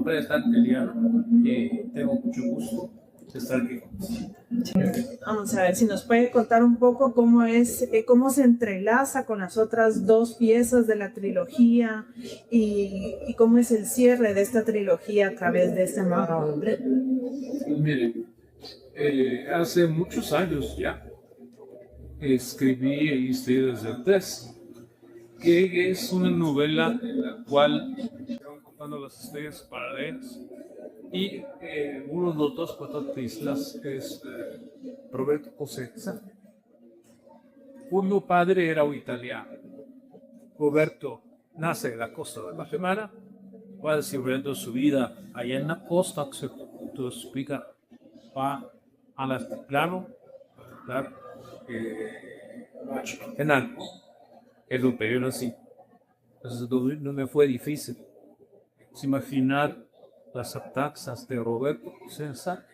nombre es Danteliano y tengo mucho gusto de estar aquí. Vamos a ver si nos puede contar un poco cómo se entrelaza con las otras dos piezas de la trilogía y cómo es el cierre de esta trilogía a través de este nuevo hombre. Miren, hace muchos años ya escribí Historias del Tres, que es una novela en la cual van contando las historias paralelas y uno de los dos protagonistas es Roberto Cosenza, cuyo padre era un italiano. Roberto nace en la costa de Guatemala, va desarrollando su vida allá en la costa, que se explica, va al altiplano, en algo, es un periodo así. Entonces no me fue difícil imaginar las taxas de Roberto Cosenza.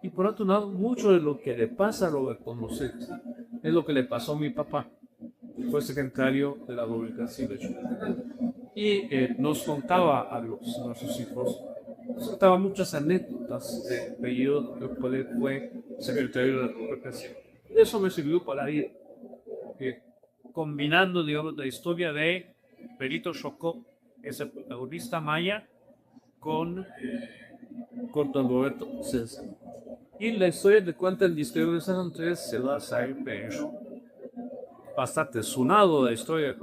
Y por otro lado, mucho de lo que le pasa a Roberto Cosenza es lo que le pasó a mi papá. Fue secretario de la Gobernación de Chile. Y nos contaba a nuestros hijos, nos contaba muchas anécdotas del periodo en el cual fue secretario de la Gobernación. Eso me sirvió para ir combinando, digamos, la historia de Perito Chocó, ese protagonista maya, con Don Roberto Cosenza. Y la historia de cuenta el Distrito de San Andrés se basa en bastante sonado la historia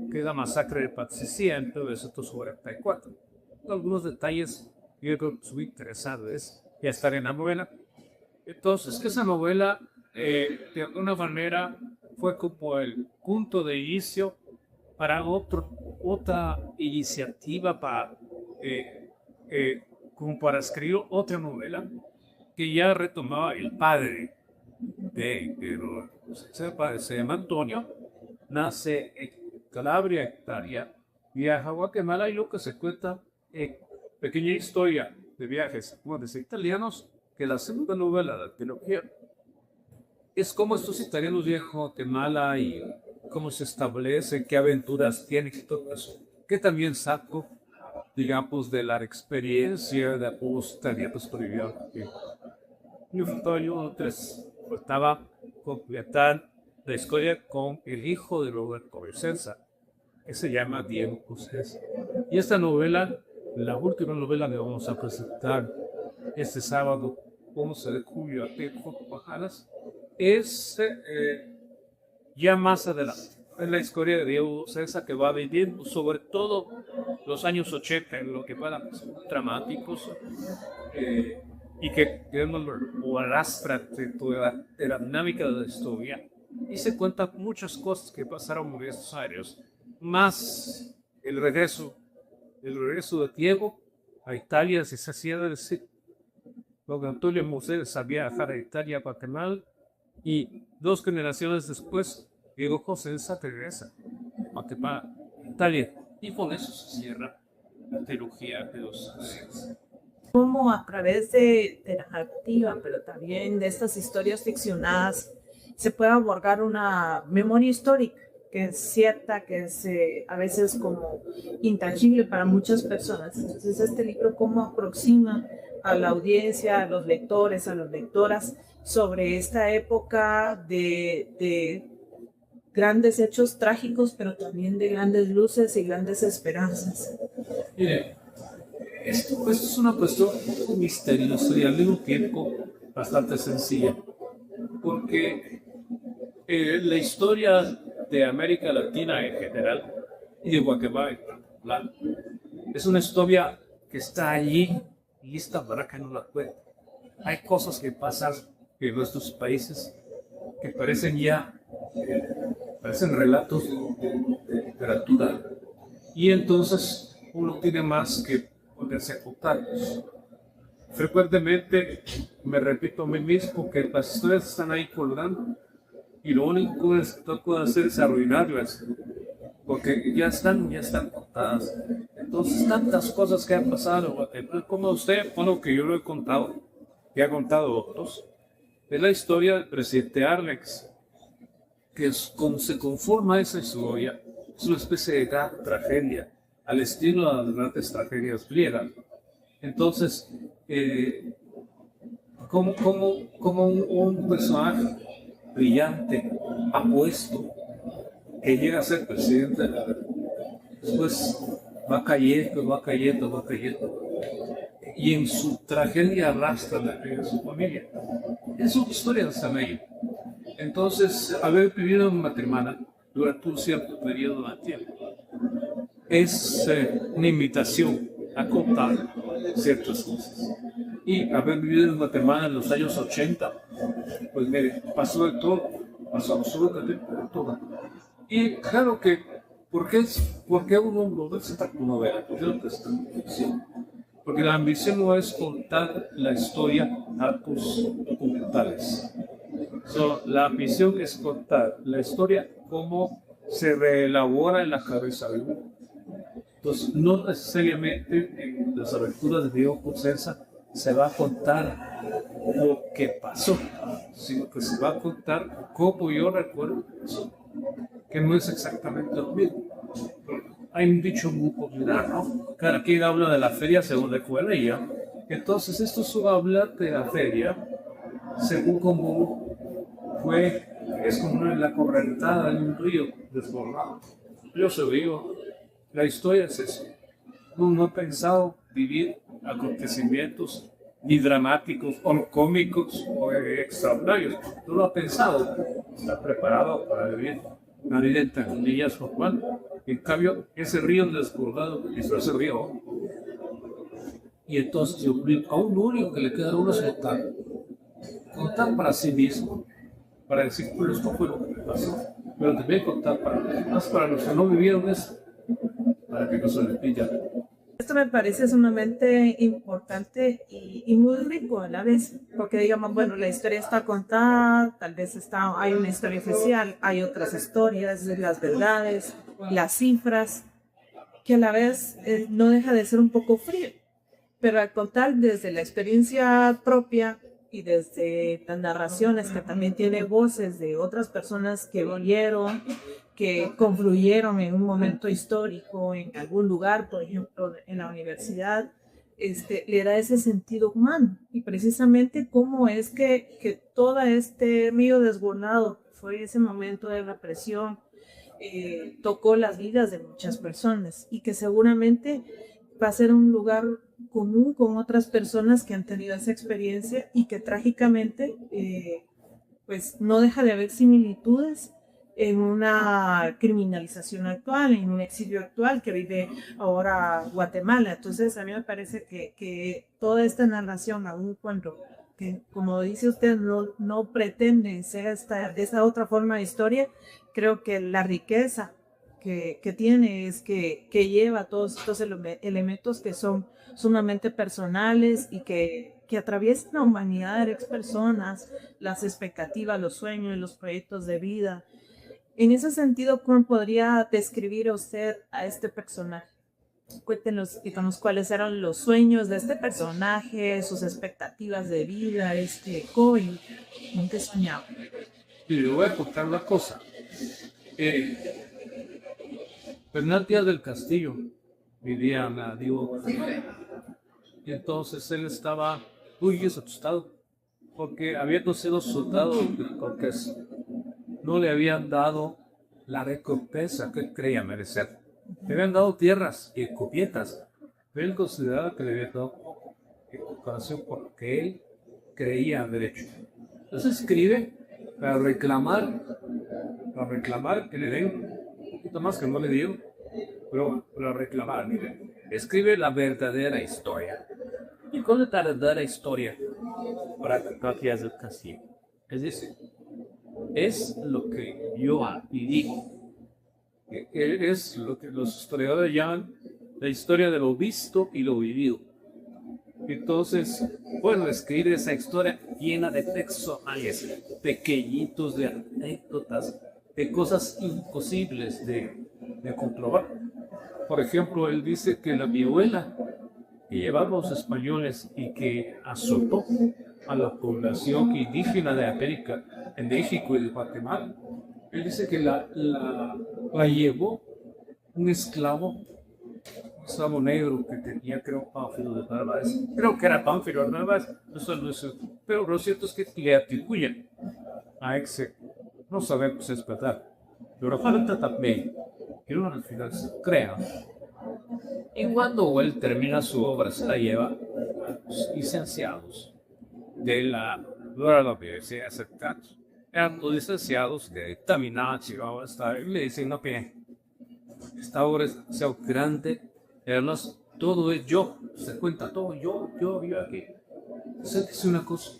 que es la masacre de Patsicía en 1944. Algunos detalles yo creo que son interesantes ya estar en la novela. Entonces, esa novela de alguna manera fue como el punto de inicio para otra iniciativa como para escribir otra novela que ya retomaba el padre se llama Antonio, nace en Calabria, Italia, viaja a Guatemala y lo que se cuenta pequeña historia de viajes de italianos, que la segunda novela de la trilogía es cómo estos italianos viajan a Guatemala y cómo se establece, qué aventuras tienen y todo eso, que también saco, digamos, de la experiencia de los italianos por vivir aquí. Yo estaba completar la historia con el hijo de Roberto Cosenza, que se llama Diego Cosenza. Y esta novela, la última novela que vamos a presentar este sábado, 11 de julio, aquí en Bajadas, es ya más adelante. Es la historia de Diego Cosenza que va viviendo, sobre todo los años 80, en lo que van a ser dramáticos. Y que lo arrastra de toda la dinámica de la historia y se cuentan muchas cosas que pasaron en estos años, más el regreso de Diego a Italia, se hacía decir, don Antonio Mosel sabía viajar a Italia, a Guatemala, y 2 generaciones después, Diego Cosenza regresa a Guatemala, Italia, y con eso se cierra la trilogía de los Cosenza. Cómo a través de la narrativa, pero también de estas historias ficcionadas, se puede abordar una memoria histórica que es cierta, que es a veces como intangible para muchas personas. Entonces, este libro, ¿cómo aproxima a la audiencia, a los lectores, a las lectoras, sobre esta época de grandes hechos trágicos, pero también de grandes luces y grandes esperanzas? Mire, esto es una cuestión misteriosa y al mismo tiempo bastante sencilla, porque la historia de América Latina en general y de Guatemala en particular es una historia que está allí y esta baraca no la cuenta. Hay cosas que pasan en nuestros países que parecen relatos de literatura, y entonces uno tiene más que poderse contarlos. Frecuentemente me repito a mí mismo que las historias están ahí colgando y lo único que puedo hacer es arruinarlas, porque ya están contadas. Entonces, tantas cosas que han pasado, como usted, bueno, que yo lo he contado, que ha contado otros, es la historia del presidente Arlex, que es como se conforma esa historia, es una especie de gran tragedia. al estilo de las grandes tragedias griegas. Entonces, como un personaje brillante, apuesto, que llega a ser presidente de la República, después va cayendo, va cayendo, va cayendo, y en su tragedia arrastra la vida de su familia. Es una historia de Sameyo. Entonces, haber vivido en Guatemala durante un cierto periodo de tiempo es una invitación a contar ciertas cosas. Y haber vivido en Guatemala en los años 80, pues mire, pasó de todo, pasó absolutamente de todo. Y claro que, ¿por qué uno lo ve esta novela? Porque es lo que está en ficción. Porque la ambición no es contar la historia a tus documentales. La ambición es contar la historia como se reelabora en la cabeza de uno. Entonces, no necesariamente en las aventuras de Diego Cosenza se va a contar lo que pasó, sino que se va a contar cómo yo recuerdo eso, que no es exactamente lo mismo. Hay un dicho muy popular, ¿no? Cada quien habla de la feria según recuerda ella. Entonces, esto solo hablar de la feria según cómo es como la correntada de un río desbordado. Yo se digo, la historia es eso. No he pensado vivir acontecimientos ni dramáticos o cómicos o extraordinarios. No lo ha pensado. Está preparado para vivir una vida en tranquilidad normal. En cambio, ese río desbordado hizo ese río. Y entonces a un único que le queda a uno es contar para sí mismo, para decir, pues esto fue lo que me pasó, pero también contar para los que no vivieron eso, para que no se les pilla. Esto me parece sumamente importante y muy rico a la vez, porque digamos, bueno, la historia está contada, tal vez hay una historia oficial, hay otras historias, las verdades, las cifras, que a la vez no deja de ser un poco frío, pero al contar desde la experiencia propia y desde las narraciones que también tiene voces de otras personas que vivieron, que confluyeron en un momento histórico, en algún lugar, por ejemplo, en la universidad, le da ese sentido humano. Y precisamente cómo es que todo este río desbordado fue ese momento de represión, tocó las vidas de muchas personas y que seguramente va a ser un lugar común con otras personas que han tenido esa experiencia y que trágicamente pues no deja de haber similitudes en una criminalización actual, en un exilio actual que vive ahora Guatemala. Entonces a mí me parece que toda esta narración, aun cuando, que, como dice usted, no pretende ser de esa otra forma de historia, creo que la riqueza que tiene es que lleva todos estos elementos que son sumamente personales y que atraviesan la humanidad de las personas, las expectativas, los sueños, los proyectos de vida. En ese sentido, ¿cómo podría describir usted a este personaje? Cuéntenos, díganos cuáles eran los sueños de este personaje, sus expectativas de vida, joven, ¿en qué soñaba? Y le voy a contar una cosa. Bernal Díaz del Castillo vivía en la Diego. Y entonces él estaba muy asustado porque habiendo sido soldado del Cortés, no le habían dado la recompensa que creía merecer. Le habían dado tierras y escopetas, pero él consideraba que le habían dado poco en comparación con lo que él creía en derecho. Entonces escribe para reclamar que le den un poquito más que no le dio, pero para reclamar, mire, escribe la verdadera historia. ¿Y cuál es la verdadera historia para Díaz del Castillo? Es decir, es lo que yo viví. Es lo que los historiadores llaman la historia de lo visto y lo vivido. Entonces, bueno, escribir esa historia llena de textuales pequeñitos, de anécdotas, de cosas imposibles de comprobar. Por ejemplo, él dice que la vihuela que llevaban los españoles y que azotó a la población indígena de América, en México y Guatemala, él dice que la llevó un esclavo Gustavo Negro, que tenía, creo, Pánfilo de Narváez. Creo que era Pánfilo de Narváez, eso no es, pero lo cierto es que le atribuyen a ese, no sabemos si es verdad, pero falta también que uno al final se crea. Y cuando él termina su obra, se la lleva a los licenciados de la Universidad Cercana. Eran los licenciados que dictaminaban si iba a estar, y le dicen, no, que esta obra es demasiado grande, además todo es yo, se cuenta todo, yo vivo aquí. Se dice una cosa,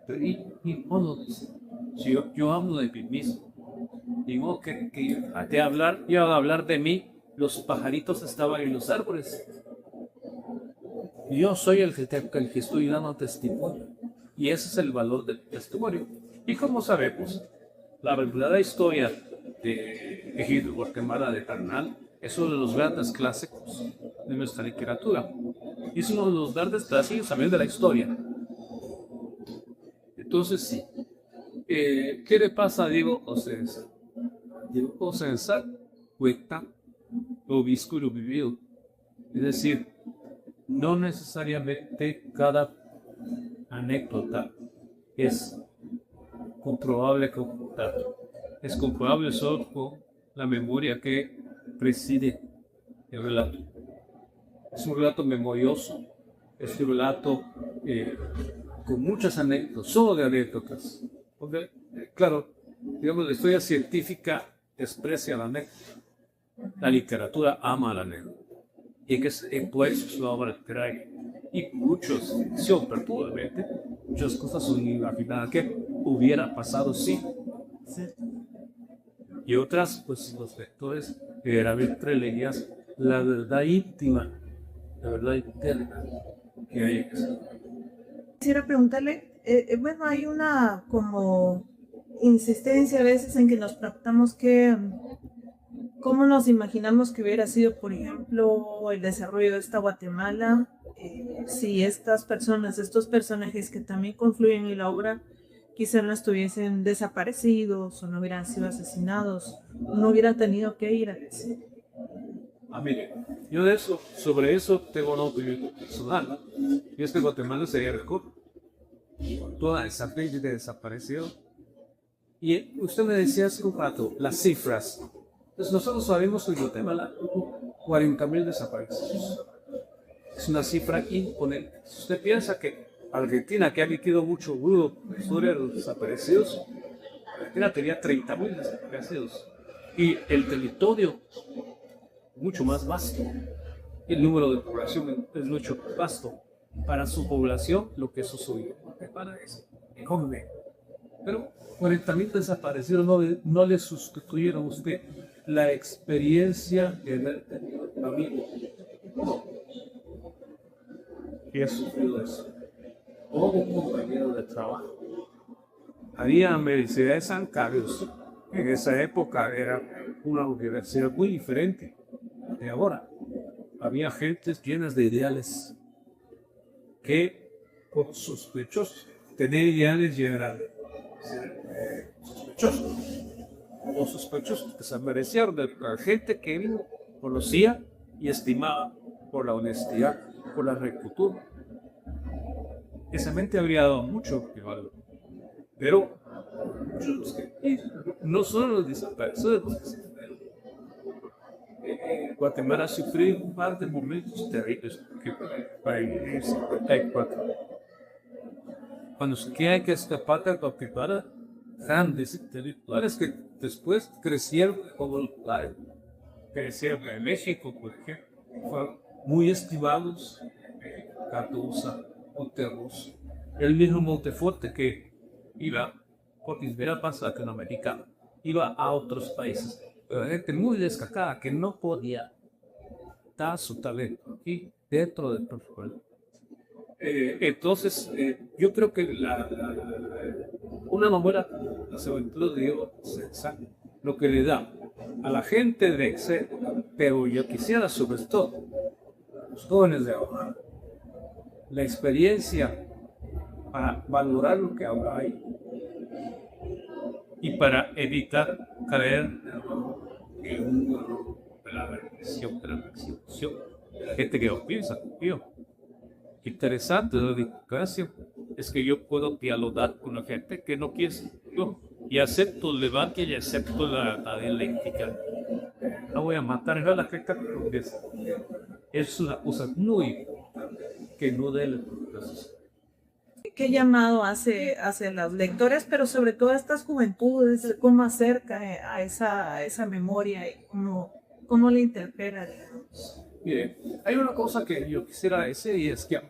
y no dice, si yo hablo de mí mismo, digo que de hablar, iban a hablar de mí, los pajaritos estaban en los árboles. Yo soy el que estoy dando testimonio, y ese es el valor del testimonio. Y como sabemos, la verdadera historia de Ejido Guatemala de Carnal es uno de los grandes clásicos de nuestra literatura. Y es uno de los grandes clásicos también de la historia. Entonces, sí. ¿Qué le pasa a Diego José de Sá? Diego José de Sá cuenta lo visto y lo vivido. Es decir, no necesariamente cada anécdota es comprobable con datos. Es comprobable solo con la memoria que preside el relato. Es un relato memorioso, es un relato con muchas anécdotas, solo de anécdotas. Porque, claro, digamos, la historia científica desprecia la anécdota. La literatura ama la anécdota. Y que es su obra literaria. Y muchos, perduramente, muchas cosas son imaginadas que hubiera pasado sí. Y otras, pues los lectores verdaderamente leías la verdad íntima, la verdad interna que hay en eso. Quisiera preguntarle, bueno, hay una como insistencia a veces en que nos preguntamos que cómo nos imaginamos que hubiera sido, por ejemplo, el desarrollo de esta Guatemala, si estas personas, estos personajes que también confluyen en la obra, quizás no estuviesen desaparecidos o no hubieran sido asesinados, no hubieran tenido que ir a decir. Mire, yo sobre eso tengo una opinión personal, ¿no? Y es que Guatemala sería mejor, con toda esa gente de desaparecidos. Y usted me decía hace un rato, las cifras. Entonces nosotros sabemos que en Guatemala hubo 40,000 desaparecidos. Es una cifra imponente. Si usted piensa que Argentina, que ha emitido mucho ruido en la historia de los desaparecidos, Argentina tenía 30,000 desaparecidos. Y el territorio mucho más vasto. El número de población es mucho más vasto. Para su población, lo que eso subió. Para eso, enorme. Pero 40,000 desaparecidos no le sustituyeron a usted la experiencia de haber tenido amigo. ¿Qué ha sufrido eso? O un compañero de trabajo. Había Universidad de San Carlos. En esa época era una universidad muy diferente de ahora. Había gentes llenas de ideales que, por sospechosos, tener ideales y eran sospechosos. O sospechosos que se merecieron de la gente que él conocía y estimaba por la honestidad, por la rectitud. Esa mente habría dado mucho que valor. Pero muchos que no solo los desaparecidos, los que se fueron. Guatemala sufrió un par de momentos terribles que para el 54. Cuando se hay que escapar de Guatemala, grandes intelectuales que después crecieron como crecieron en México, por ejemplo, fueron muy estimados, Cardosa, Monterrus, el mismo Monteforte que iba, porque era más latinoamericano, iba a otros países, pero gente muy destacada que no podía dar su talento aquí dentro del protocolo. Entonces, yo creo que una novela, las aventuras de Diego César, lo que le da a la gente de ese, pero yo quisiera sobre todo, los jóvenes de ahora, la experiencia para valorar lo que ahora hay y para evitar caer en un error la reflexión, de la execución. Gente que piensa, tío. Interesante la educación es que yo puedo dialogar con la gente que no quiere yo y acepto el debate y acepto la dialéctica. No voy a matar a la gente porque es una cosa muy que no debe. ¿Qué llamado hace los lectores, pero sobre todo a estas juventudes, cómo acerca a esa memoria y cómo la interpreta? Mire, hay una cosa que yo quisiera decir y es que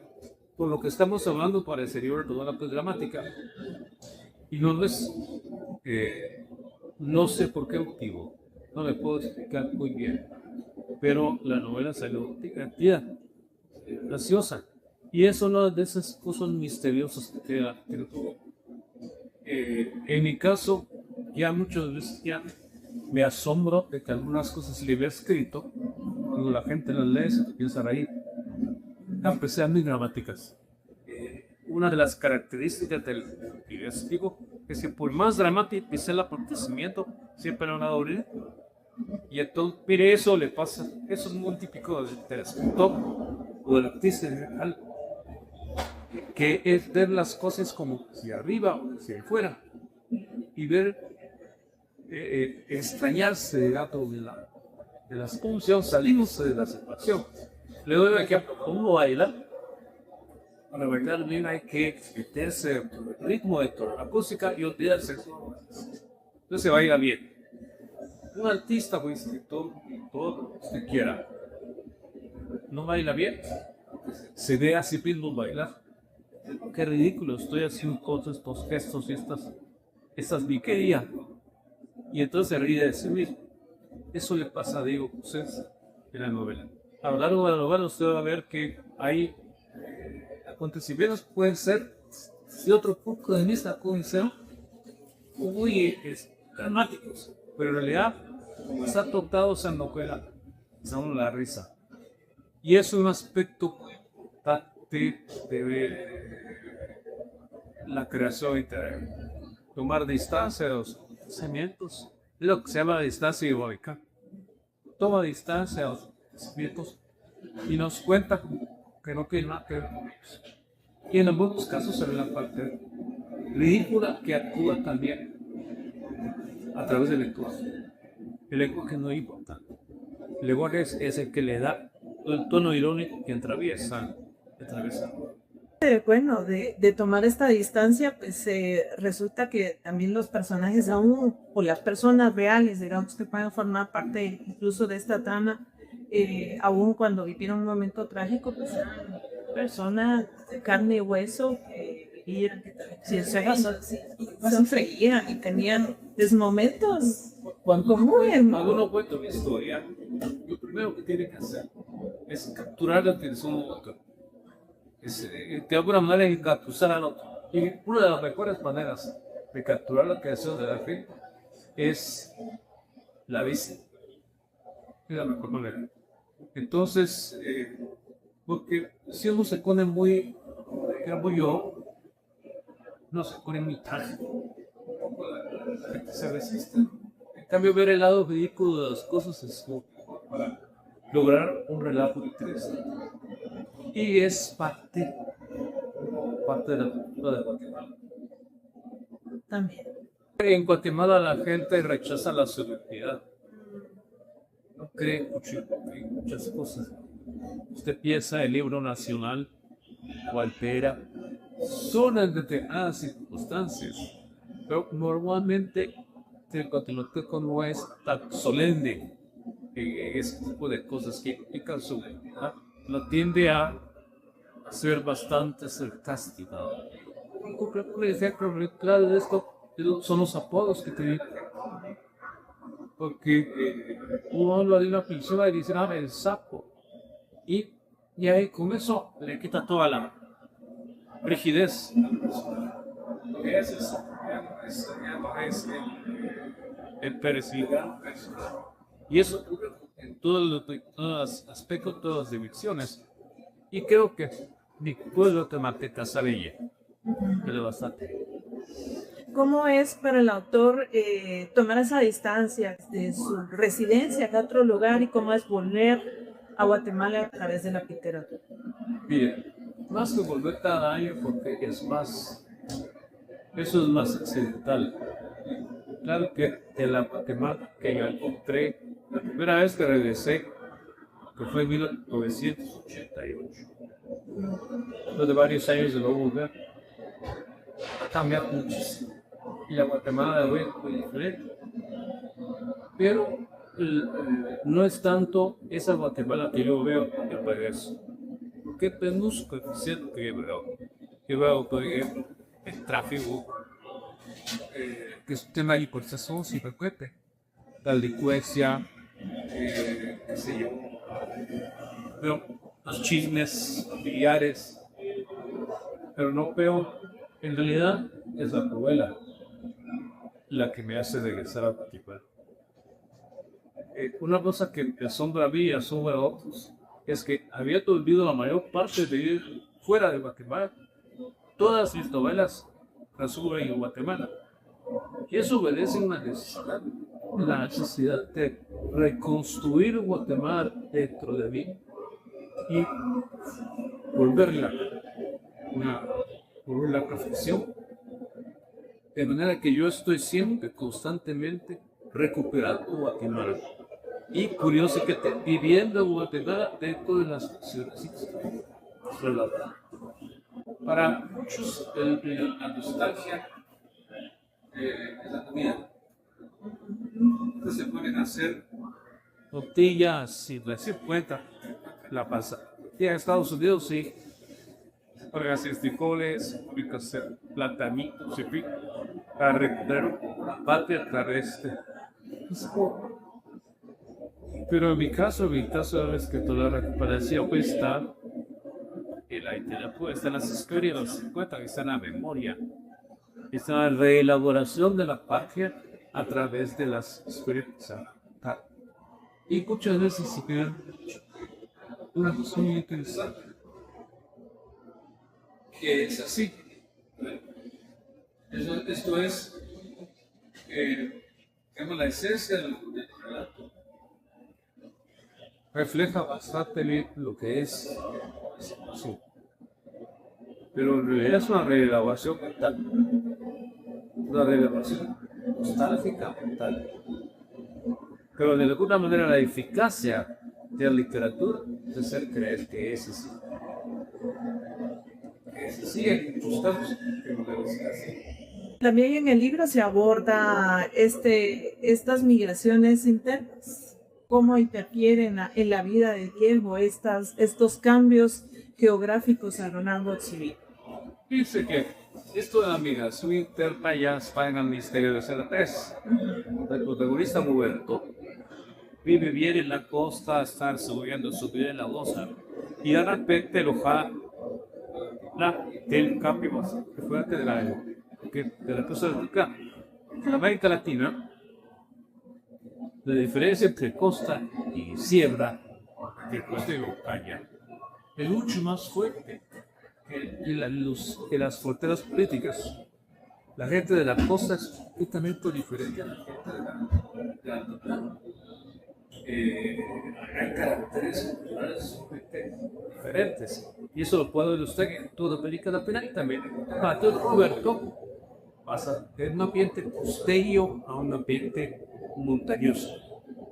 por lo que estamos hablando parecería toda la dramática y no es, no sé por qué motivo, no me puedo explicar muy bien, pero la novela salió divertida, graciosa. Y es una de esas cosas misteriosas que queda. En mi caso, ya muchas veces ya me asombro de que algunas cosas le había escrito, cuando la gente las lee, se piensa reír, aunque sean muy dramáticas. Una de las características del digo es que por más dramático que sea el acontecimiento, siempre van a doler. Y entonces, mire, eso le pasa, eso es muy típico del escritor o del artista en general, que es ver las cosas como hacia arriba o hacia afuera y ver, extrañarse de la función, salirse de la situación. Le doy un ejemplo, ¿cómo bailar? Para bailar bien hay que meterse en el ritmo de toda la música y olvidarse. Entonces se baila bien. Un artista, pues, todo lo que usted quiera, no baila bien, se ve a sí mismo bailar. Qué ridículo, estoy haciendo todos estos gestos y estas viquerías. Y entonces se ríe de sí mismo. Eso le pasa a Diego Cosés en la novela. A lo largo de la novela usted va a ver que hay acontecimientos que pueden ser, de otro punto de vista, pueden ser muy dramáticos, pero en realidad está tocado en la novela, son la risa. Y es un aspecto de la creación literaria. Tomar distancia de los pensamientos, es lo que se llama distancia egoica. Toma distancia de los pensamientos y nos cuenta que no tiene nada que ver con ellos. Y en algunos casos se ve la parte ridícula que actúa también a través del lenguaje. El lenguaje no es importante. El lenguaje es el que le da el tono irónico que atraviesa. Bueno, de tomar esta distancia, pues resulta que también los personajes aún, o las personas reales, digamos, que pueden formar parte incluso de esta trama, aún cuando vivieron un momento trágico, pues eran personas de carne y hueso que vivían, que sonreían y tenían momentos Cuando muy uno cuenta una historia, lo primero que tiene que hacer es capturar la atención del otro. De alguna manera engatusar al otro. Y una de las mejores maneras de capturar la atención de la gente es la vista. Es la mejor manera. Entonces, porque si uno se pone muy yo, no se pone muy trágico, la gente se resiste. En cambio, ver el lado ridículo de las cosas es para lograr un relato interesante. Y es parte de la cultura de Guatemala. también. En Guatemala la gente rechaza la celebridad. No cree en muchas cosas. Usted piensa el libro nacional o altera, son en determinadas circunstancias, pero normalmente el guatemalteco no es tan solemne en ese tipo de cosas que implican su vida. No tiende a ser bastante sarcástica. Un ejemplo claro de esto son los apodos que te dicen. Porque uno habla de una persona y dice, el sapo. Y ahí con eso le quita toda la rigidez. Es el perecido. Y eso ocurre en todos los aspectos, todas las dimensiones. Y creo que mi pueblo te sabe ya. Pero bastante. ¿cómo es para el autor tomar esa distancia de su residencia en otro lugar y cómo es volver a Guatemala a través de la literatura? Bien, más que volver cada año porque eso es más accidental. Claro que de la Guatemala que yo encontré, la primera vez que regresé, que fue en 1988, después de varios años de no volver, ha cambiado muchísimo. Y la Guatemala de hoy es muy diferente. Pero no es tanto esa Guatemala que yo veo en regreso. ¿Qué tenemos coeficiente que yo veo? Yo veo, por ejemplo, el tráfico, que es un tema de conversación si frecuente, la delincuencia, qué sé yo, pero los chismes familiares, pero no veo, en realidad es la novela la que me hace regresar a Guatemala. Una cosa que me asombra a mí y asombra a otros es que había olvidado la mayor parte de ir fuera de Guatemala. Todas mis novelas transcurren en Guatemala. Y eso obedece a una necesidad, la necesidad de reconstruir Guatemala dentro de mí y volverla una profesión. De manera que yo estoy siempre, constantemente recuperando Guatemala. Y curioso que viviendo Guatemala dentro de las ciudades. Para muchos, la nostalgia es la comida. Entonces se pueden hacer tortillas sin decir cuenta la pasa. Y en Estados Unidos sí, se pueden hacer frijoles, se pueden hacer platanitos, en fin, para recuperar la patria terrestre. Pero en mi caso es que toda la recuperación está en la literatura, está en las historias de los 50, está en la memoria, está en la reelaboración de la patria a través de las experiencias. Y muchas veces se quedan una cosa muy interesante, que es así. Esto es, digamos, la esencia del relato. Refleja bastante bien lo que es la situación. Pero en realidad es una reelaboración mental, una reelaboración nostálgica mental. Pero de alguna manera la eficacia de la literatura es hacer creer que es así. Que es así en muchos casos, que no debe ser así. También en el libro se aborda estas migraciones internas, cómo interfieren en la vida del tiempo estos cambios geográficos a lo largo del civil. Dice que esto de la migración interna ya está en el misterio de Cervantes. El protagonista Muerto vive bien en la costa, está desarrollando su vida en la costa y de repente lo jala del cambio bastante fuerte de la costa de América Latina. La diferencia entre costa y sierra, que costa y montaña, es mucho más fuerte que las fronteras políticas. La gente de la costa es completamente diferente a la gente de la montaña. Hay caracteres culturales diferentes. Y eso lo puede ver usted en toda América Latina y también para todo Puerto. Pasa de un ambiente costeño a un ambiente montañoso.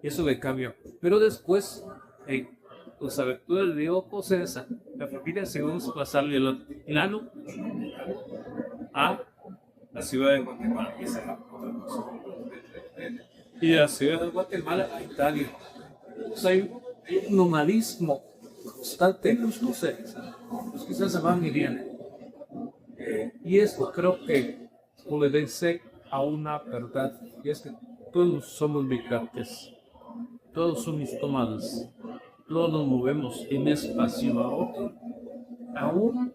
Y eso le cambia. Pero después, los aberturas del río Posesa, la familia se va a pasar del llano a la ciudad de Guatemala. Y de la ciudad de Guatemala a Italia. Entonces hay un nomadismo constante en los cruceros. Los quizás se van y vienen. Y esto creo que obedece a una verdad, y es que todos somos migrantes, todos somos nómadas, todos nos movemos en espacio a otro. Aún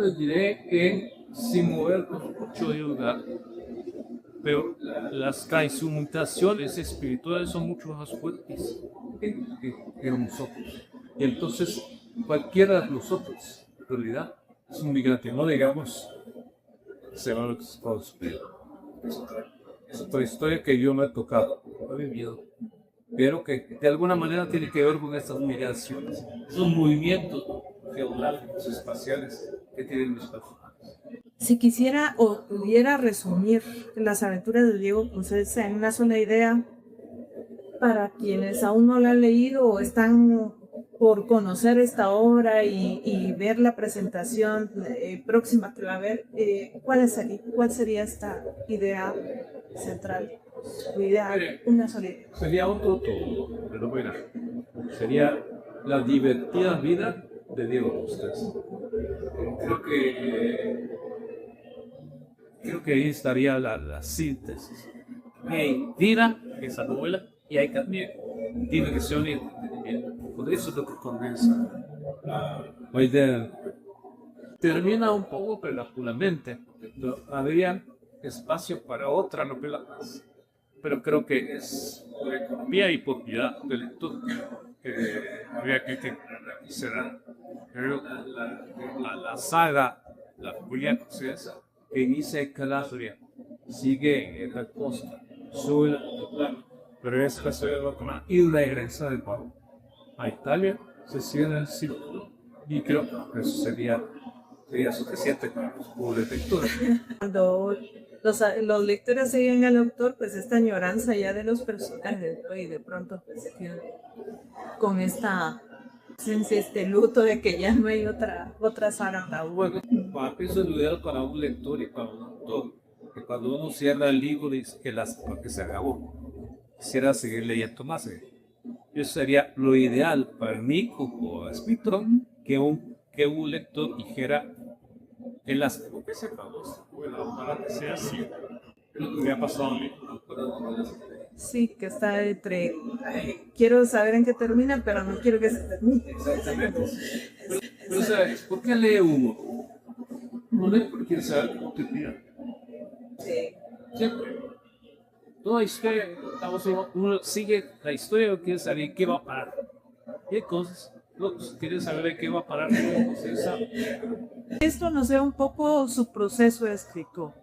les diré que sin movernos mucho de lugar, pero las transmutaciones espirituales son mucho más fuertes que nosotros. Y entonces, cualquiera de nosotros, en realidad, es un migrante, no digamos se va a construir. Es otra historia que yo no he tocado, no he vivido, pero que de alguna manera tiene que ver con estas migraciones, esos movimientos geográficos, espaciales que tienen los personajes. Si quisiera o pudiera resumir las aventuras de Diego Puzés en una sola idea, para quienes aún no la han leído o están por conocer esta obra y ver la presentación próxima que va a ver, ¿cuál sería esta idea central? Tu idea, una sola idea. Sería otro todo, pero bueno, sería la divertida vida de Diego Puzés. Creo que ahí estaría la síntesis. Hay vida, esa novela, y hay también diversión y entretenimiento. Por eso es lo que condensa la idea. Termina un poco prematuramente, pero habría espacio para otra novela más. Pero creo que es por economía y por piedad del lector habría que será la saga, la Julia Conciencia, que inicia Calabria, sigue en la costa, sube pero es casi y regresa de nuevo a Italia, se cierra el círculo y creo que eso sería suficiente como lectura. Cuando los lectores siguen al autor, pues esta añoranza ya de los personajes, ¿no? Y de pronto pues, se quedan con esta ausencia, este luto de que ya no hay otra saga. Bueno, eso es lo ideal para un lector y para un autor, que cuando uno cierra el libro dice porque se acabó. Quisiera seguir leyendo más. Eso sería lo ideal para mí como escritor, que un lector dijera en las que se acabó, bueno, para que sea así. Lo que me ha pasado a mí. Sí, que está entre quiero saber en qué termina, pero no quiero que se termine. Exactamente. Pero ¿sabes por qué lee uno? No lee porque quiere saber cómo termina. Sí. Siempre. Toda historia, uno sigue la historia o quiere saber qué va a parar. Y hay cosas, quiere saber de qué va a parar, no se sabe. Esto nos da un poco su proceso de escritor.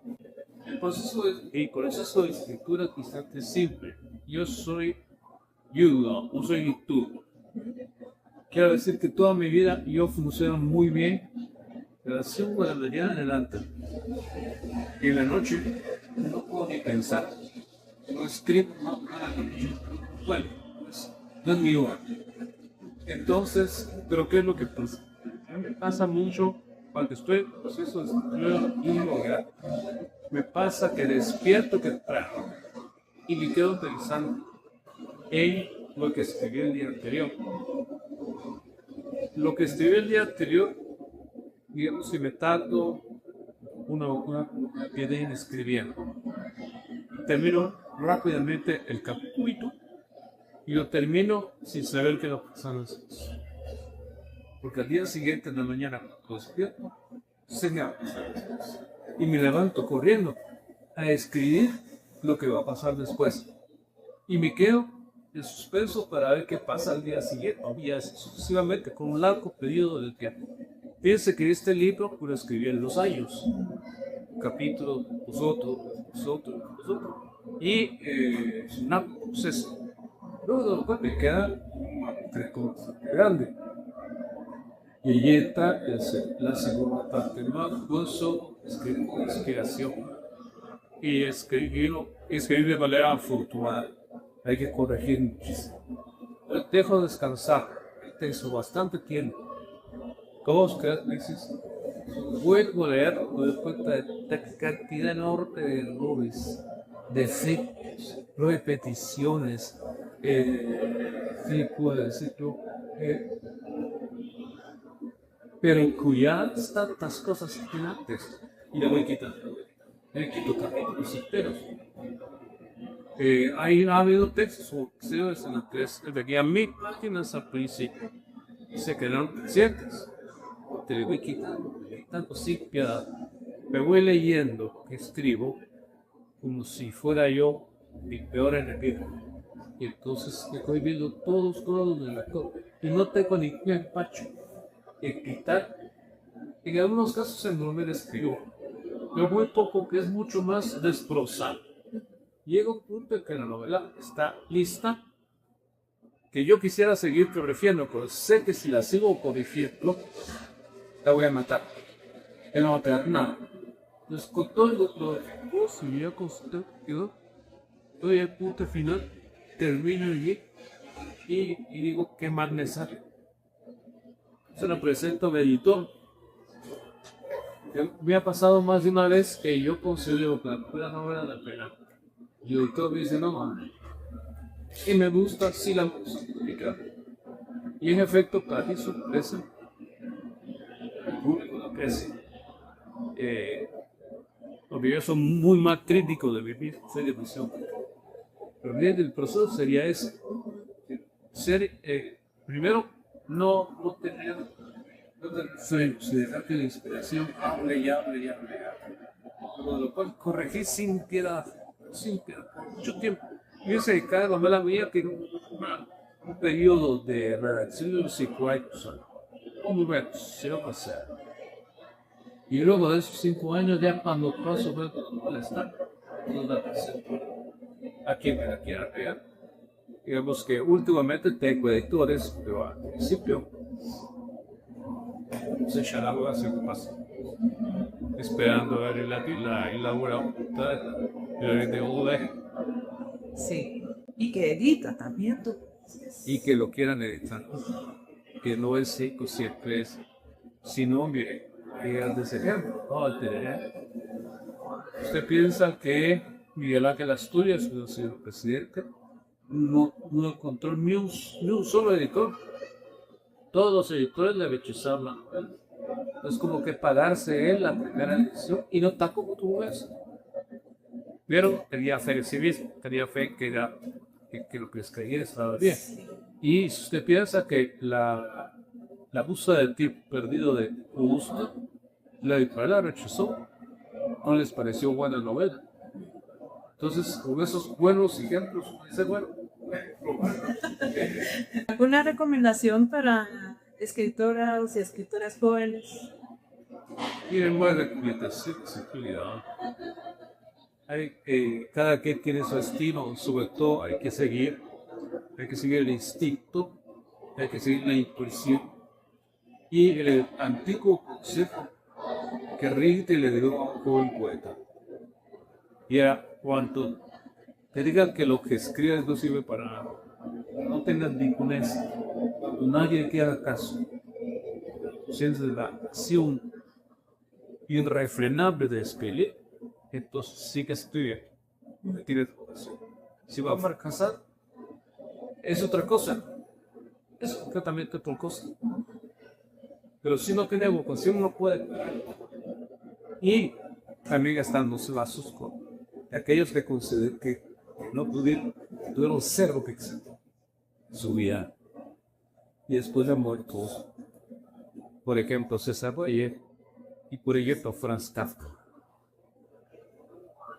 El proceso de escritura quizás es simple. Yo soy tú. Quiero decir que toda mi vida yo funciono muy bien de las 5 de la mañana en adelante. Y en la noche no puedo ni pensar. No escribo, bueno, no es mi hora. Entonces, pero ¿qué es lo que pasa? Me pasa mucho cuando estoy en el proceso de escritura y lograr. Me pasa que despierto temprano y me quedo pensando en lo que escribí el día anterior. Lo que escribí el día anterior, digamos, si me tardo una piedra en escribiendo, termino rápidamente el capítulo y lo termino sin saber qué va a pasar después. Porque al día siguiente en la mañana lo despierto, sé qué va a pasar después. Y me levanto corriendo a escribir lo que va a pasar después. Y me quedo en suspenso para ver qué pasa al día siguiente, y así sucesivamente, con un largo periodo de tiempo. Fíjense que este libro lo escribí en 2 años. Un capítulo, otro. Y es un proceso. Luego me queda grande. Y ahí está la segunda parte, más gozo, inspiración. Y escribir de manera afortunada. Hay que corregir muchísimo. Dejo descansar el texto bastante tiempo. 2, 3 meses. Vuelvo a leer, me doy cuenta de la cantidad enorme de errores, defectos, repeticiones. Sí, puedo decirlo. Pero cuidadas tantas cosas antes y le voy quitando. Le quito capítulos enteros. Ha habido textos o episodios en los que venían 1000 páginas al principio y se quedaron ciertas. Te le voy quitando sin piedad. Me voy leyendo, escribo, como si fuera yo mi peor enemigo. Y entonces me voy viendo todos de la cosa. Y no tengo ningún empacho en quitar. En algunos casos en no me escribo. pero muy poco, que es mucho más desprosado. Llega un punto en que la novela está lista, que yo quisiera seguir corrigiendo, pero sé que si la sigo corrigiendo, la voy a matar. Que no va a tener nada. Entonces, con todo lo si ya construido, estoy al punto final, termino allí y digo, ¿qué más me sale? Se lo presento al editor. Me ha pasado más de una vez que yo considero que la novela vale la pena. Y el editor me dice, no, man. Y me gusta, sí la música. Y en efecto, para mi sorpresa, el público la aprecia. Porque yo soy muy más crítico de mi serie de ficción. Pero bien, el proceso sería ese. Ser, primero, no tener sueños, dejarte de inspiración, hable y hable y hable. Por lo cual corregí sin piedad, por mucho tiempo. Yo sé, cada novela mía que un periodo de redacción de los psicoactos, muy bueno, se va a pasar. Y luego de esos 5 años, ya cuando paso por el estar, no la presento a quien me la quiera ver. Digamos que últimamente tengo editores, pero al principio se echaba hace un paso, esperando a ver la elaboración de UD. Sí. Y que edita también tú. Y que lo quieran editar, que no es seco siempre es, sino mire, antes ejemplo, usted piensa que Miguel Ángel Asturias, el señor presidente, no encontró ni un solo editor. Todos los editores le rechazaron la novela. Es como que pagarse él la primera edición y no está como tú ves. Pero tenía fe en sí mismo, tenía fe que lo que escribía estaba bien. Y si usted piensa que la búsqueda del tipo perdido de Augusto, la editorial la rechazó, no les pareció buena novela. Entonces, con esos buenos ejemplos, dice, bueno, ¿Alguna recomendación para escritoras y escritoras jóvenes? tienen más recomendación, cuidado. Cada quien tiene su estilo, sobre todo hay que seguir el instinto, hay que seguir la intuición y el antiguo consejo que Rilke le dio a un joven poeta. Y era cuando te digan que lo que escribes no sirve para nada, no tengas ninguna nadie que haga caso, sientes la acción irrefrenable de escribir, entonces sigue escribiendo. Tienes razón. Si va a fracasar, es otra cosa, es completamente otra cosa. Pero si no tiene vocación, no puede. Y también están los lazos con aquellos que consideran que no tuvieron ser lo que existió en su vida. Y después de muertos, por ejemplo, César Boyer y por ejemplo Franz Kafka.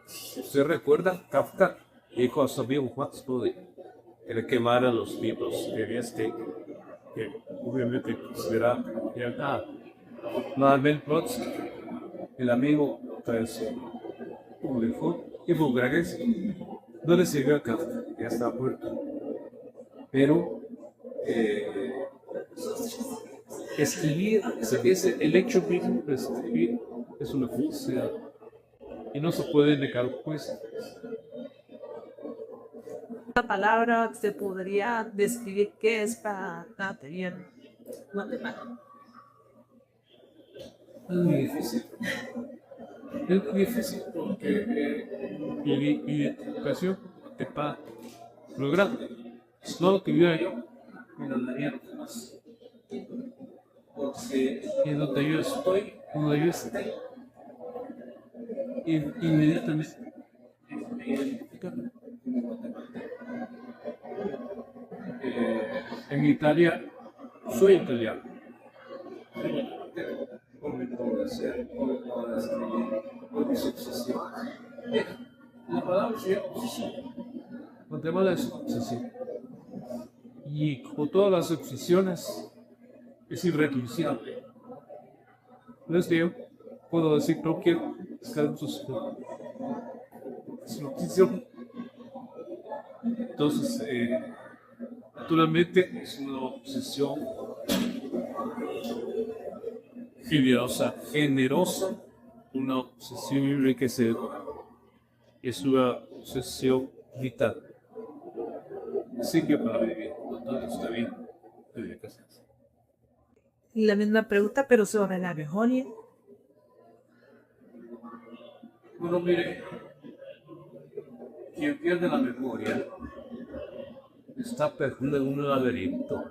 ¿Se recuerda Kafka? Y cuando sabía un Huxley, el quemar a los libros de que obviamente considera que acá Mabel Brodsky, el amigo publicó y Bulgares no le sirvió a Kafka, ya está muerto. Pero escribir, el hecho mismo de escribir es una felicidad y no se puede negar pues. La palabra se podría describir qué es para Nathaniel Guatemala. Es muy difícil. Es muy difícil porque mi identificación es para lograr no lo que viera yo, me lo daría los demás. Porque en donde yo estoy, donde yo esté, inmediatamente me identifica. En Italia, soy italiano. Por mi modo de ser, por mi modo de escribir, por mis obsesiones. La palabra es obsesión. Guatemala es obsesión. Y como todas las obsesiones, es irreducible. No es que yo puedo decir, no quiero Entonces, es noticia. Entonces, naturalmente es una obsesión generosa, una obsesión enriquecedora, es una obsesión vital. Así que para vivir, todo está bien, debería casarse. Y la misma pregunta, pero sobre la memoria. Bueno, mire, quien pierde la memoria está perdido en un laberinto.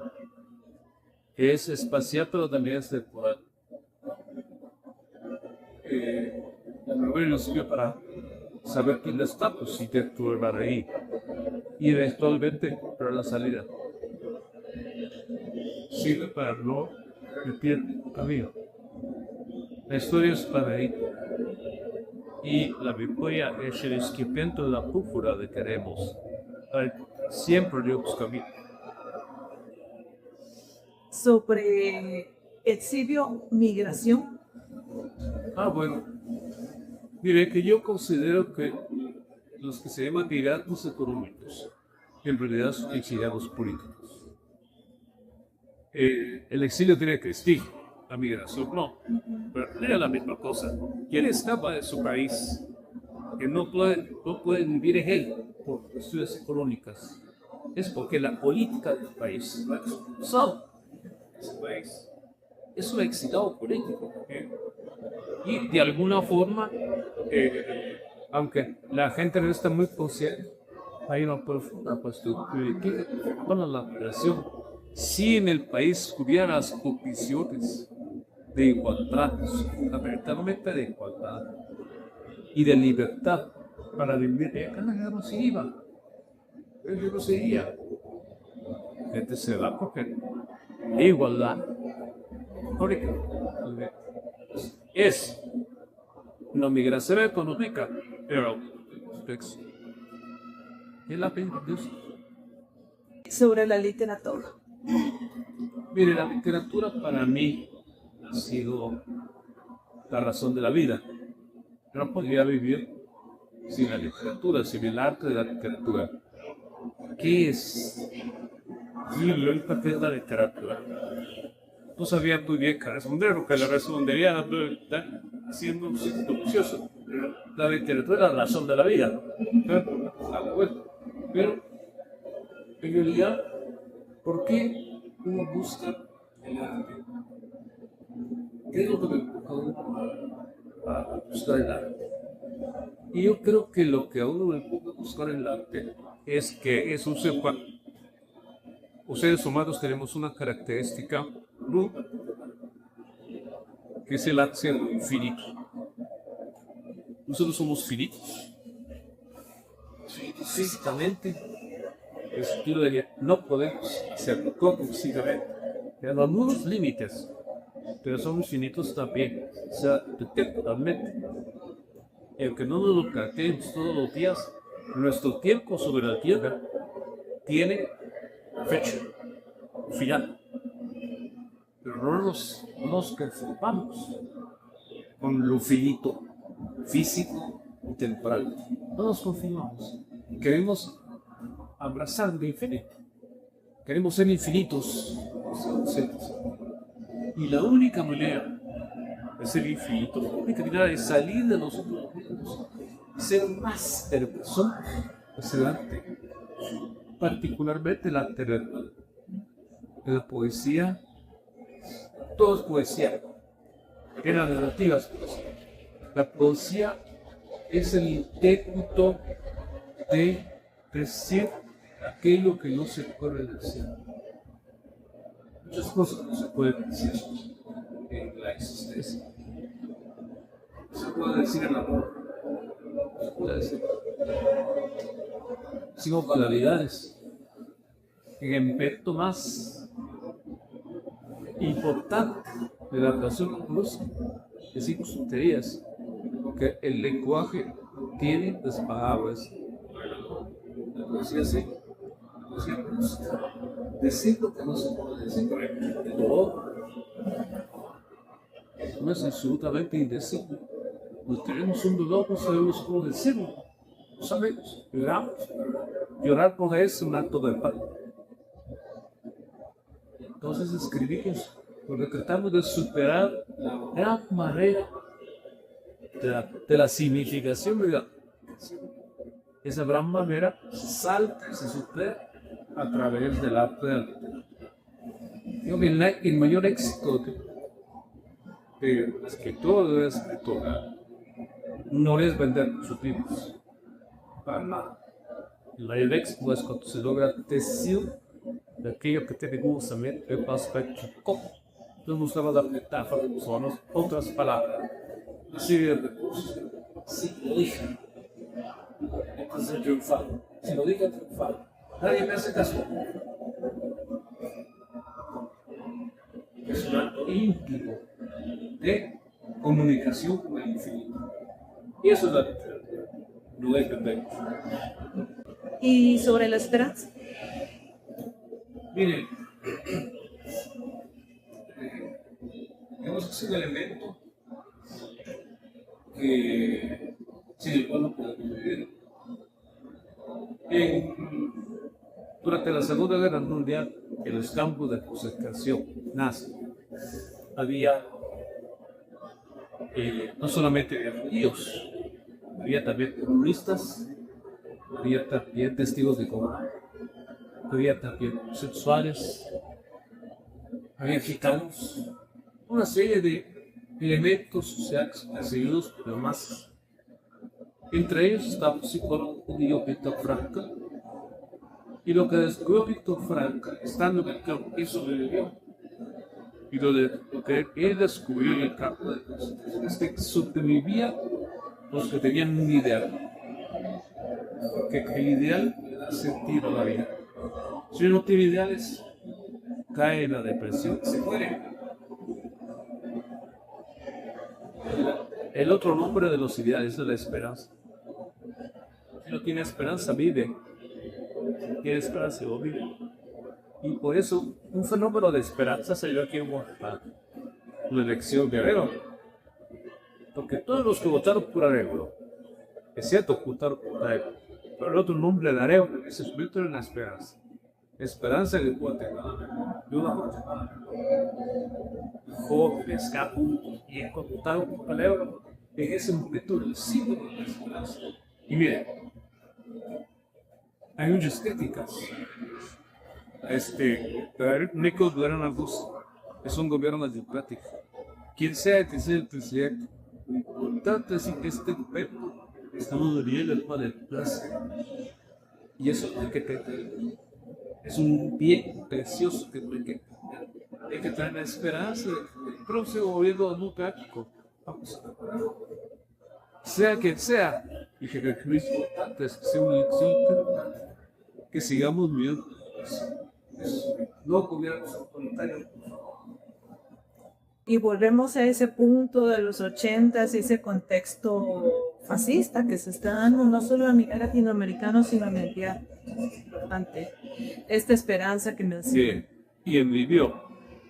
Es espacial, pero también es temporal. La memoria nos sirve para saber quién está, pues si te turban ahí. Y eventualmente para la salida. Sirve para no repetir el camino. La historia es para ahí. Y la memoria es el esquipamiento de la púrpura de queremos. Siempre Dios camino. Sobre exilio, migración. Bueno. Mire, que yo considero que los que se llaman migrantes económicos, en realidad son exiliados políticos. El exilio tiene que existir, la migración no, pero es la misma cosa. Quien escapa de su país, que no puede vivir en él por cuestiones económicas, es porque la política del país lo ha expulsado de ese país. Es un exilado político. Y de alguna forma, aunque la gente no está muy consciente, hay una profunda cuestión que con la migración, si en el país hubiera las condiciones de igualdad, fundamentalmente de igualdad y de libertad para vivir, la guerra no se iba, el no se iría. La gente se va porque la igualdad es una migración económica, pero es la pena de Dios. Sobre la literatura. Mire, la literatura para mí ha sido la razón de la vida. Yo no podría vivir sin la literatura, sin el arte de la literatura. ¿Qué es? ¿Qué es la literatura? No sabía muy bien qué responder, porque le respondería siendo un ocioso. La literatura es la razón de la vida. Pero en realidad, ¿por qué uno busca el arte? ¿Qué es lo que me empuja a buscar el arte? Y yo creo que lo que a uno le empuja a buscar el arte es que es un ser humano. Los seres humanos tenemos una característica que es el arte infinito. Nosotros somos finitos. Físicamente, no podemos hacerlo compulsivamente. Tenemos algunos límites, pero somos finitos también, o sea, temporalmente. Y aunque no nos lo caracterizamos todos los días, nuestro tiempo sobre la tierra tiene fecha, final. Pero no nos conformamos con lo finito, físico y temporal. No nos conformamos. Queremos abrazar el infinito. Queremos ser infinitos. Y la única manera de ser infinito, la única manera de salir de nosotros mismos, ser más persona, es el arte. Particularmente el arte verbal. La poesía, todo es poesía. En las narrativas, la poesía es el intento de decir aquello que no se puede decir. Muchas cosas no se pueden decir en la existencia. Se puede decir el amor, se puede decir sin cualidades. En el aspecto más importante de la relación amorosa, decimos tonterías, porque el lenguaje tiene las palabras. La poesía sí, la poesía decir lo que no se puede decir, el dolor no es absolutamente indecible. Cuando tenemos un dolor, no sabemos cómo decirlo. No sabemos, lloramos. Llorar con él es un acto de paz. Entonces escribimos, porque tratamos de superar la gran manera de la significación de la esa gran manera salta y se supera a través del arte de la literatura. Yo creo que el mayor éxito de escritor o de escritora no es vender sus libros, para nada. El mayor éxito es cuando se logra decir de aquello que tiene justamente el aspecto cómo. Entonces buscamos la metáfora, son otras palabras, así de recursos. Sí, lo dije. Entonces triunfar. Si lo dije, triunfar. Nadie me hace caso. Es un acto íntimo de comunicación con el infinito. Y eso es la literatura. No es vender. ¿Y sobre la esperanza? Miren, es un elemento que sin el cual no podemos vivir. Durante la Segunda Guerra Mundial, en los campos de concentración nazi, había no solamente judíos, había también terroristas, había también testigos de Jehová, había también homosexuales, había gitanos, una serie de elementos sociales perseguidos por las masas. Entre ellos estaba un psicólogo judío, Víctor Frankl, y lo que descubrió Víctor Frankl, estando en el campo, él sobrevivió. Y lo que él descubrió en el campo de concentración es que sobrevivían los que tenían un ideal. Porque el ideal le da sentido a la vida. Si uno no tiene ideales, cae en la depresión y se muere. El otro nombre de los ideales es la esperanza. Si no tiene esperanza, vive. Si tiene esperanza, no vive. Y por eso, un fenómeno de esperanza se dio aquí en Oaxaca, la elección de Arevalo. Porque todos los que votaron por Arevalo, es cierto, votaron por Arevalo, pero el otro nombre de Arevalo es espíritu en la esperanza. Esperanza en Guatemala. De una Guatemala. Jóvenes, capullos, y encontraron por Arevalo en ese momento el símbolo de la esperanza. Y miren, hay muchas críticas. Nicolás Maduro es un gobierno democrático. Quien sea que sea el presidente, lo importante es que este gobierno estamos viviendo en una democracia. Y eso hay que tener. Es un bien precioso que hay que tener la esperanza de que el próximo gobierno democrático vamos a mejorar. Sea quien sea, y que lo importante es que sea una elección importante, que sigamos viviendo. No gobiernos autoritarios. Y volvemos a ese punto de los 80s, ese contexto fascista que se está dando no solo a nivel latinoamericano, sino a nivel importante. Esta esperanza que me Sí, y vivió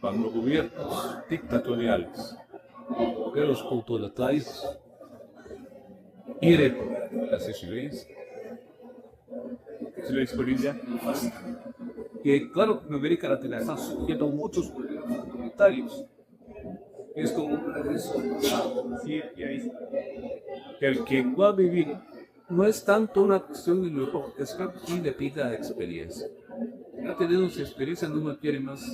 cuando gobiernos dictatoriales, gobiernos autoritarios, y de las experiencias, es la experiencia que claro, en América Latina están surgiendo muchos gobiernos autoritarios. Es como un regreso al pasado. Sí, y ahí. El que va a vivir no es tanto una cuestión de lujo, es que aquí le pida experiencia. Ya tenemos experiencia, no me quiere más.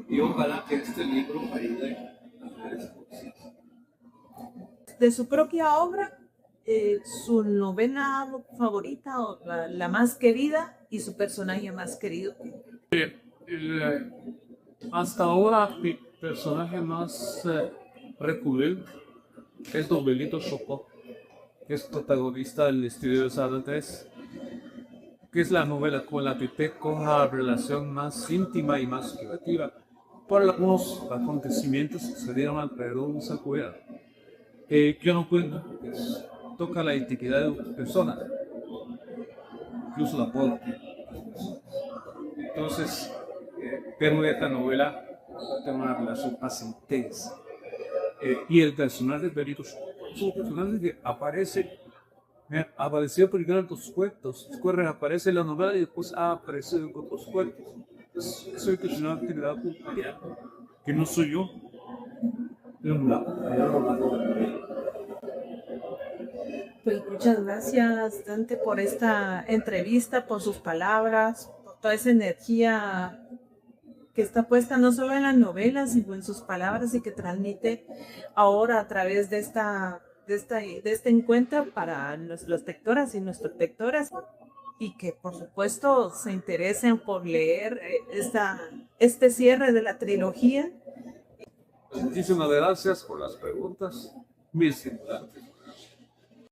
Y ojalá que este libro ayude a hacer eso. De su propia obra, su novela favorita o la más querida y su personaje más querido. Hasta ahora mi personaje más recurrente es Don Benito Chocó, que es protagonista del Estudio de Sardes, que es la novela con la que tengo la relación más íntima y más creativa por algunos acontecimientos que sucedieron alrededor de esa cueva. Yo no cuento porque toca la integridad de una persona, incluso la puedo. Entonces, pero esta novela tengo una relación más intensa y el personaje de Benito, su personaje que apareció primero en tus cuentos, después aparece en la novela y después ha aparecido en otros cuentos. Es el personaje que le da puntería, que no soy yo. Pues muchas gracias, Dante, por esta entrevista, por sus palabras, por toda esa energía que está puesta no solo en la novela, sino en sus palabras y que transmite ahora a través de este encuentro para los lectoras y nuestros lectoras, y que por supuesto se interesen por leer este cierre de la trilogía. Muchísimas gracias por las preguntas. Mil gracias.